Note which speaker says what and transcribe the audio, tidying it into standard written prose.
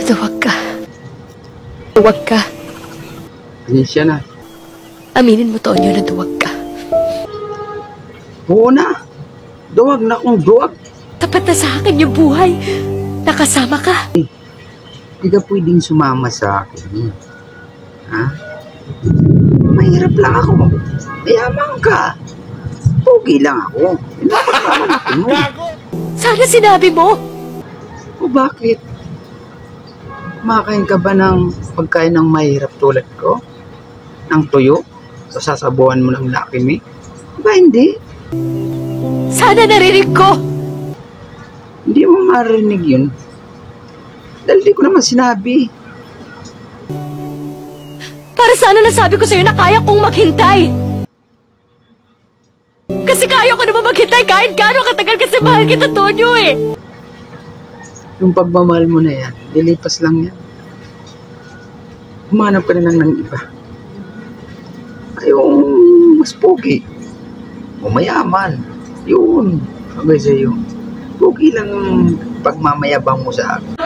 Speaker 1: Duwag ka. Duwag ka.
Speaker 2: Pasensya na.
Speaker 1: Aminin mo, Tonyo, na duwag ka.
Speaker 2: Oo na. Duwag na kung duwag.
Speaker 1: Tapat na sa akin yung buhay. Nakasama ka.
Speaker 2: Hindi ka pwedeng sumama sa akin. Ha? Mahirap lang ako. Mayaman ka. Pogi lang ako. Napagmamalaki mo.
Speaker 1: Sana sinabi mo.
Speaker 2: O bakit? Kumakain ka ba ng pagkain ng mahirap tulad ko? Ng tuyo? So sasabuhan mo ng Lucky Me? Ba hindi?
Speaker 1: Sana narinig ko.
Speaker 2: Hindi mo marinig yun. Dahil di ko naman sinabi.
Speaker 1: Para sana nasabi ko sa'yo na kaya kong maghintay. Kasi kaya ko naman maghintay kahit gaano katagal kasi mahal kita, Tonyo eh.
Speaker 2: Yung pagmamahal mo na yan, dilipas lang yan. Humanap ka na lang ng iba. Yung mas pogi. O mayaman. Yun. Sabay sa'yo. Pogi lang pagmamayabang mo sa akin.